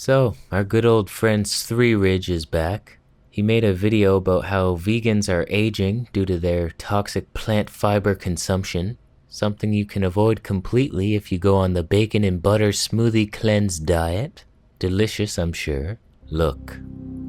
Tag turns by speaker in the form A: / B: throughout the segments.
A: So, our good old friend Three Ridge is back. He made a video about how vegans are aging due to their toxic plant fiber consumption, something you can avoid completely if you go on the bacon and butter smoothie cleanse diet. Delicious, I'm sure. Look,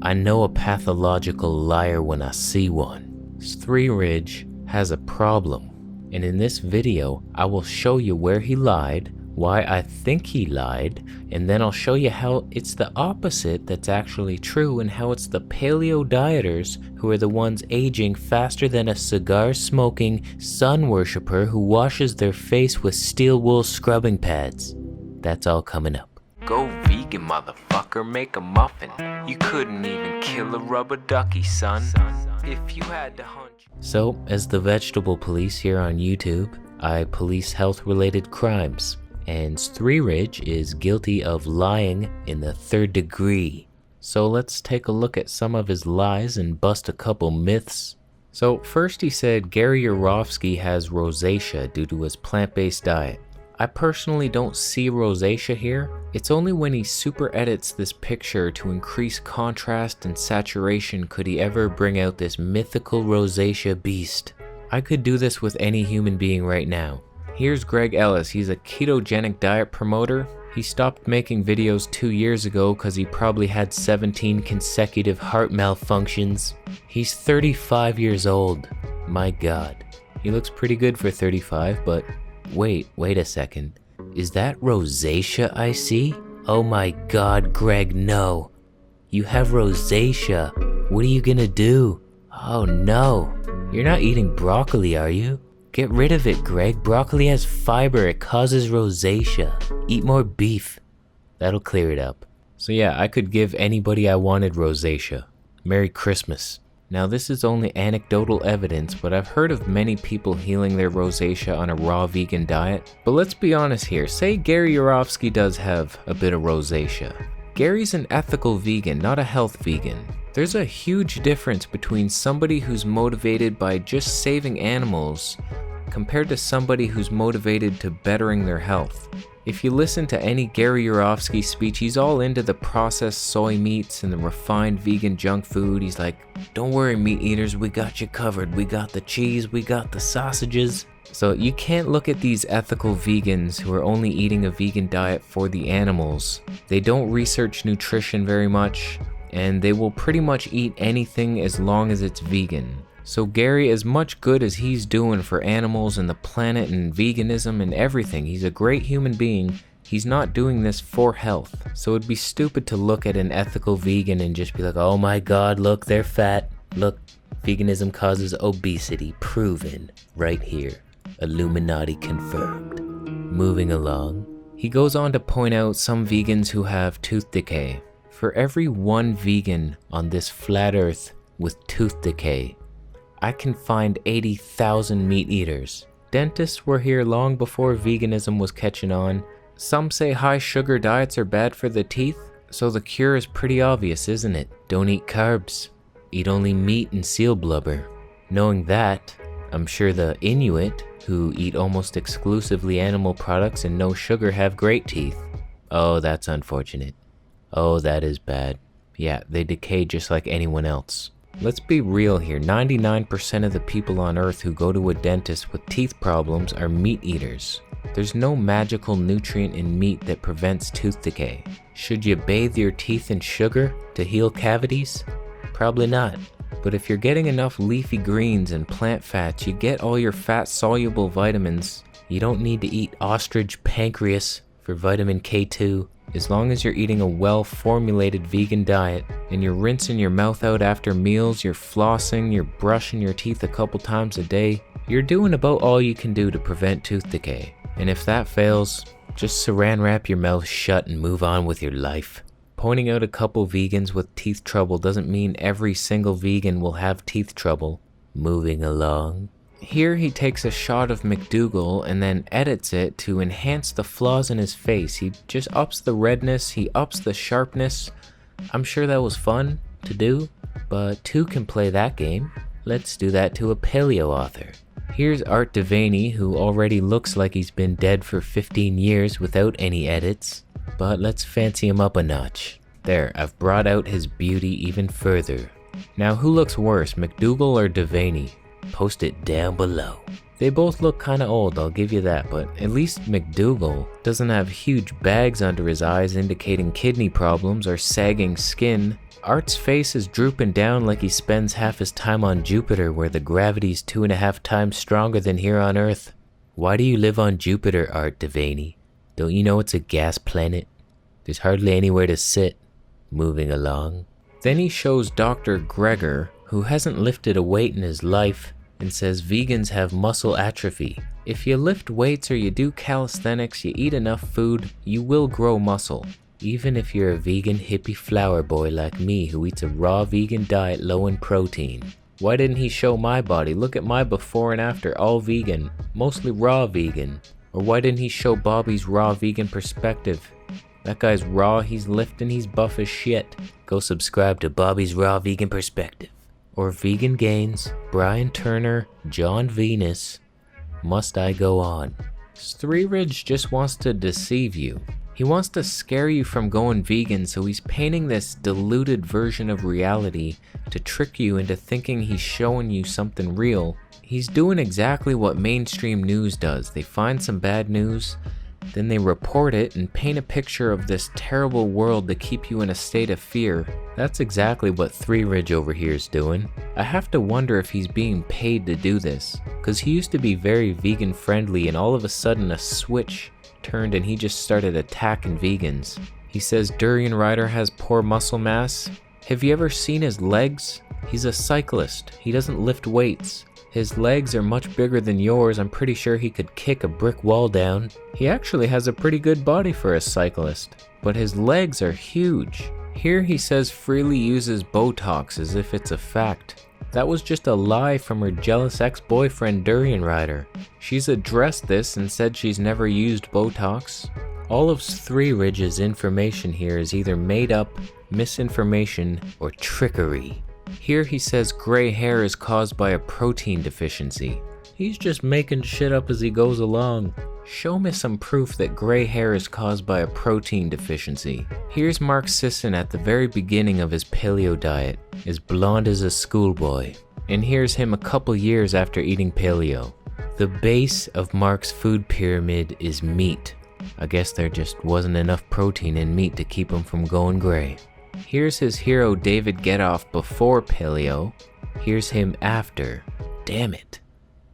A: I know a pathological liar when I see one. Three Ridge has a problem, and in this video, I will show you where he lied, why I think he lied, and then I'll show you how it's the opposite that's actually true and how it's the paleo dieters who are the ones aging faster than a cigar-smoking sun worshiper who washes their face with steel wool scrubbing pads. That's all coming up. Go vegan, motherfucker, make a muffin. You couldn't even kill a rubber ducky, son, if you had to hunt. So, as the vegetable police here on YouTube, I police health-related crimes. And Three Ridge is guilty of lying in the 3rd degree. So let's take a look at some of his lies and bust a couple myths. So first he said Gary Yourofsky has rosacea due to his plant-based diet. I personally don't see rosacea here. It's only when he super edits this picture to increase contrast and saturation could he ever bring out this mythical rosacea beast. I could do this with any human being right now. Here's Greg Ellis. He's a ketogenic diet promoter. He stopped making videos 2 years ago because he probably had 17 consecutive heart malfunctions. He's 35 years old. My God. He looks pretty good for 35, but wait a second. Is that rosacea I see? Oh my God, Greg, no. You have rosacea. What are you gonna do? Oh no. You're not eating broccoli, are you? Get rid of it, Greg. Broccoli has fiber. It causes rosacea. Eat more beef. That'll clear it up. So yeah, I could give anybody I wanted rosacea. Merry Christmas. Now this is only anecdotal evidence, but I've heard of many people healing their rosacea on a raw vegan diet. But let's be honest here. Say Gary Yourofsky does have a bit of rosacea. Gary's an ethical vegan, not a health vegan. There's a huge difference between somebody who's motivated by just saving animals compared to somebody who's motivated to bettering their health. If you listen to any Gary Yourofsky speech, he's all into the processed soy meats and the refined vegan junk food. He's like, don't worry meat eaters, we got you covered. We got the cheese, we got the sausages. So you can't look at these ethical vegans who are only eating a vegan diet for the animals. They don't research nutrition very much, and they will pretty much eat anything as long as it's vegan. So Gary, as much good as he's doing for animals and the planet and veganism and everything, he's a great human being, he's not doing this for health. So it'd be stupid to look at an ethical vegan and just be like, oh my God, look, they're fat. Look, veganism causes obesity, proven right here. Illuminati confirmed. Moving along, he goes on to point out some vegans who have tooth decay. For every one vegan on this flat earth with tooth decay, I can find 80,000 meat eaters. Dentists were here long before veganism was catching on. Some say high sugar diets are bad for the teeth, so the cure is pretty obvious, isn't it? Don't eat carbs. Eat only meat and seal blubber. Knowing that, I'm sure the Inuit, who eat almost exclusively animal products and no sugar, have great teeth. Oh, that's unfortunate. Oh, that is bad. Yeah, they decay just like anyone else. Let's be real here, 99% of the people on Earth who go to a dentist with teeth problems are meat eaters. There's no magical nutrient in meat that prevents tooth decay. Should you bathe your teeth in sugar to heal cavities? Probably not. But if you're getting enough leafy greens and plant fats, you get all your fat-soluble vitamins. You don't need to eat ostrich pancreas for vitamin K2. As long as you're eating a well-formulated vegan diet and you're rinsing your mouth out after meals, you're flossing, you're brushing your teeth a couple times a day, you're doing about all you can do to prevent tooth decay. And if that fails, just saran wrap your mouth shut and move on with your life. Pointing out a couple vegans with teeth trouble doesn't mean every single vegan will have teeth trouble. Moving along. Here he takes a shot of MacDougal and then edits it to enhance the flaws in his face. He just ups the redness, he ups the sharpness. I'm sure that was fun to do, but two can play that game. Let's do that to a paleo author. Here's Art Devaney, who already looks like he's been dead for 15 years without any edits. But let's fancy him up a notch. There, I've brought out his beauty even further. Now who looks worse, MacDougal or Devany? Post it down below. They both look kinda old, I'll give you that, but at least MacDougal doesn't have huge bags under his eyes indicating kidney problems or sagging skin. Art's face is drooping down like he spends half his time on Jupiter, where the gravity's 2.5 times stronger than here on Earth. Why do you live on Jupiter, Art Devaney? Don't you know it's a gas planet? There's hardly anywhere to sit. Moving along. Then he shows Dr. Gregor, who hasn't lifted a weight in his life, and says vegans have muscle atrophy. If you lift weights or you do calisthenics, you eat enough food, you will grow muscle. Even if you're a vegan hippie flower boy like me who eats a raw vegan diet low in protein. Why didn't he show my body? Look at my before and after, all vegan, mostly raw vegan. Or why didn't he show Bobby's raw vegan perspective? That guy's raw, he's lifting, he's buff as shit. Go subscribe to Bobby's Raw Vegan Perspective. Or Vegan Gains, Brian Turner, John Venus. Must I go on? Three Ridge just wants to deceive you. He wants to scare you from going vegan, so he's painting this diluted version of reality to trick you into thinking he's showing you something real. He's doing exactly what mainstream news does. They find some bad news, then they report it and paint a picture of this terrible world to keep you in a state of fear. That's exactly what Three Ridge over here is doing. I have to wonder if he's being paid to do this, because he used to be very vegan friendly and all of a sudden a switch turned and he just started attacking vegans. He says Durian Rider has poor muscle mass. Have you ever seen his legs? He's a cyclist. He doesn't lift weights. His legs are much bigger than yours. I'm pretty sure he could kick a brick wall down. He actually has a pretty good body for a cyclist, but his legs are huge. Here he says freely uses Botox as if it's a fact. That was just a lie from her jealous ex-boyfriend Durian Rider. She's addressed this and said she's never used Botox. All of Three Ridge's information here is either made up, misinformation, or trickery. Here he says gray hair is caused by a protein deficiency. He's just making shit up as he goes along. Show me some proof that gray hair is caused by a protein deficiency. Here's Mark Sisson at the very beginning of his paleo diet, as blonde as a schoolboy. And here's him a couple years after eating paleo. The base of Mark's food pyramid is meat. I guess there just wasn't enough protein in meat to keep him from going gray. Here's his hero David Getoff before paleo. Here's him after. Damn it.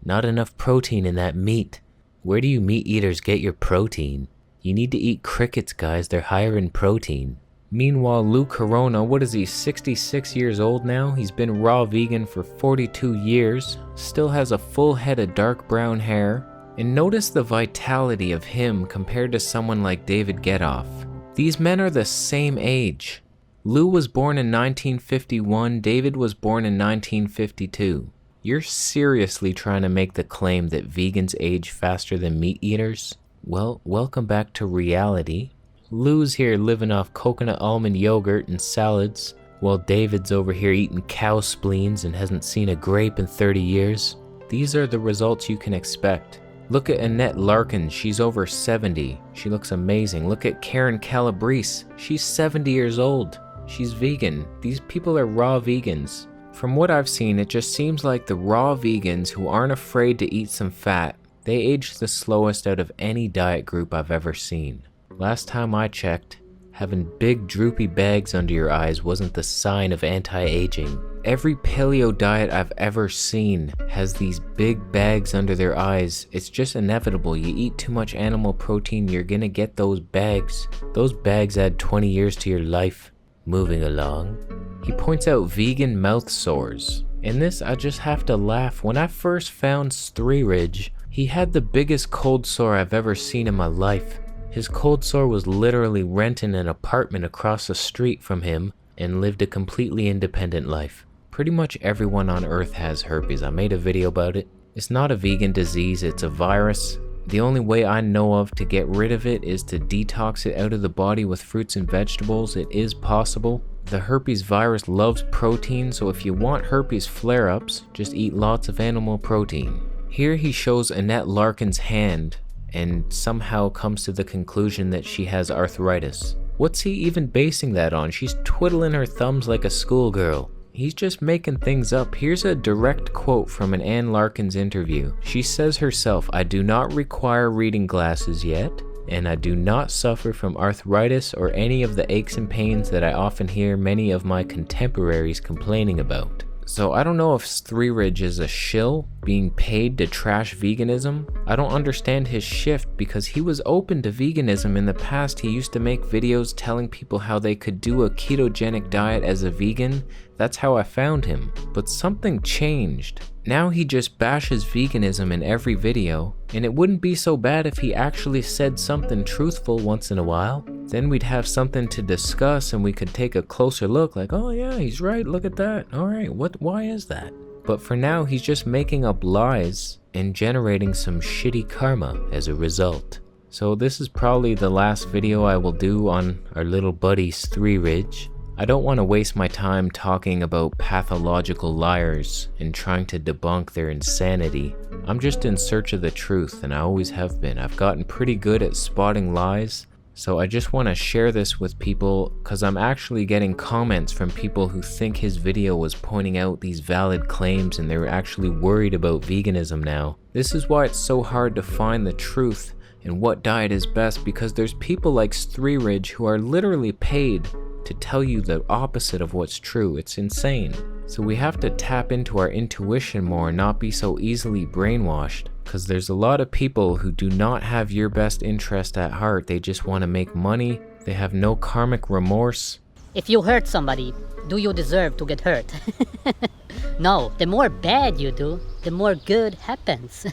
A: Not enough protein in that meat. Where do you meat eaters get your protein? You need to eat crickets, guys. They're higher in protein. Meanwhile, Lou Corona, what is he, 66 years old now? He's been raw vegan for 42 years. Still has a full head of dark brown hair. And notice the vitality of him compared to someone like David Getoff. These men are the same age. Lou was born in 1951, David was born in 1952. You're seriously trying to make the claim that vegans age faster than meat eaters? Well, welcome back to reality. Lou's here living off coconut almond yogurt and salads, while David's over here eating cow spleens and hasn't seen a grape in 30 years. These are the results you can expect. Look at Annette Larkins, she's over 70. She looks amazing. Look at Karen Calabrese, she's 70 years old. She's vegan. These people are raw vegans. From what I've seen, it just seems like the raw vegans who aren't afraid to eat some fat, they age the slowest out of any diet group I've ever seen. Last time I checked, having big droopy bags under your eyes wasn't the sign of anti-aging. Every paleo diet I've ever seen has these big bags under their eyes. It's just inevitable. You eat too much animal protein, you're gonna get those bags. Those bags add 20 years to your life. Moving along. He points out vegan mouth sores. In this, I just have to laugh. When I first found Three Ridge, he had the biggest cold sore I've ever seen in my life. His cold sore was literally renting an apartment across the street from him and lived a completely independent life. Pretty much everyone on Earth has herpes. I made a video about it. It's not a vegan disease, it's a virus. The only way I know of to get rid of it is to detox it out of the body with fruits and vegetables. It is possible. The herpes virus loves protein, so if you want herpes flare-ups, just eat lots of animal protein. Here he shows Annette Larkins' hand, and somehow comes to the conclusion that she has arthritis. What's he even basing that on? She's twiddling her thumbs like a schoolgirl. He's just making things up. Here's a direct quote from an Anne Larkins interview. She says herself, "I do not require reading glasses yet, and I do not suffer from arthritis or any of the aches and pains that I often hear many of my contemporaries complaining about." So I don't know if Three-Ridge is a shill being paid to trash veganism. I don't understand his shift because he was open to veganism in the past. He used to make videos telling people how they could do a ketogenic diet as a vegan. That's how I found him. But something changed. Now he just bashes veganism in every video, and it wouldn't be so bad if he actually said something truthful once in a while. Then we'd have something to discuss and we could take a closer look like, oh yeah, he's right, look at that. Alright, why is that? But for now, he's just making up lies and generating some shitty karma as a result. So this is probably the last video I will do on our little buddies Three-Ridge. I don't want to waste my time talking about pathological liars and trying to debunk their insanity. I'm just in search of the truth, and I always have been. I've gotten pretty good at spotting lies, so I just want to share this with people because I'm actually getting comments from people who think his video was pointing out these valid claims and they're actually worried about veganism now. This is why it's so hard to find the truth and what diet is best, because there's people like Three-Ridge who are literally paid to tell you the opposite of what's true. It's insane. So we have to tap into our intuition more and not be so easily brainwashed, because there's a lot of people who do not have your best interest at heart. They just want to make money. They have no karmic remorse.
B: If you hurt somebody, do you deserve to get hurt? No, the more bad you do, the more good happens.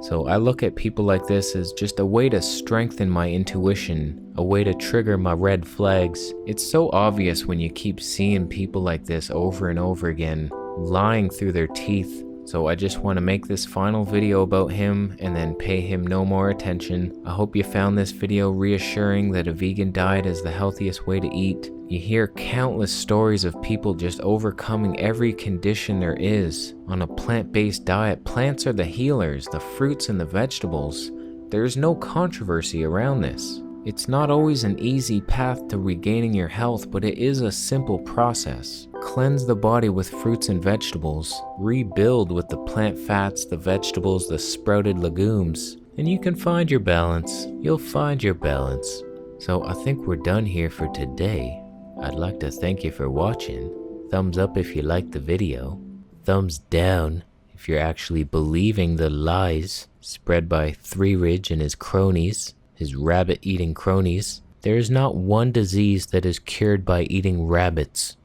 A: So I look at people like this as just a way to strengthen my intuition, a way to trigger my red flags. It's so obvious when you keep seeing people like this over and over again, lying through their teeth. So I just want to make this final video about him and then pay him no more attention. I hope you found this video reassuring that a vegan diet is the healthiest way to eat. You hear countless stories of people just overcoming every condition there is on a plant-based diet. Plants are the healers, the fruits and the vegetables. There's no controversy around this. It's not always an easy path to regaining your health, but it is a simple process. Cleanse the body with fruits and vegetables, rebuild with the plant fats, the vegetables, the sprouted legumes, and you can find your balance. You'll find your balance. So I think we're done here for today. I'd like to thank you for watching. Thumbs up if you liked the video. Thumbs down if you're actually believing the lies spread by Three-Ridge and his cronies, his rabbit-eating cronies. There is not one disease that is cured by eating rabbits.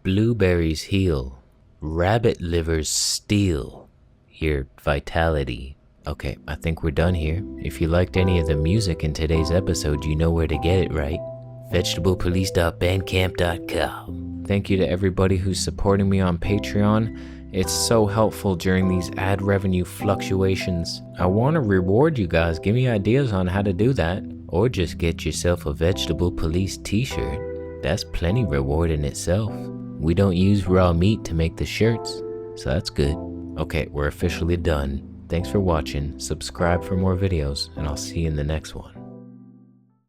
A: Blueberries heal. Rabbit livers steal your vitality. Okay, I think we're done here. If you liked any of the music in today's episode, you know where to get it, right? vegetablepolice.bandcamp.com. Thank you to everybody who's supporting me on Patreon. It's so helpful during these ad revenue fluctuations. I want to reward you guys. Give me ideas on how to do that. Or just get yourself a Vegetable Police t-shirt. That's plenty reward in itself. We don't use raw meat to make the shirts, so that's good. Okay, we're officially done. Thanks for watching. Subscribe for more videos, and I'll see you in the next one.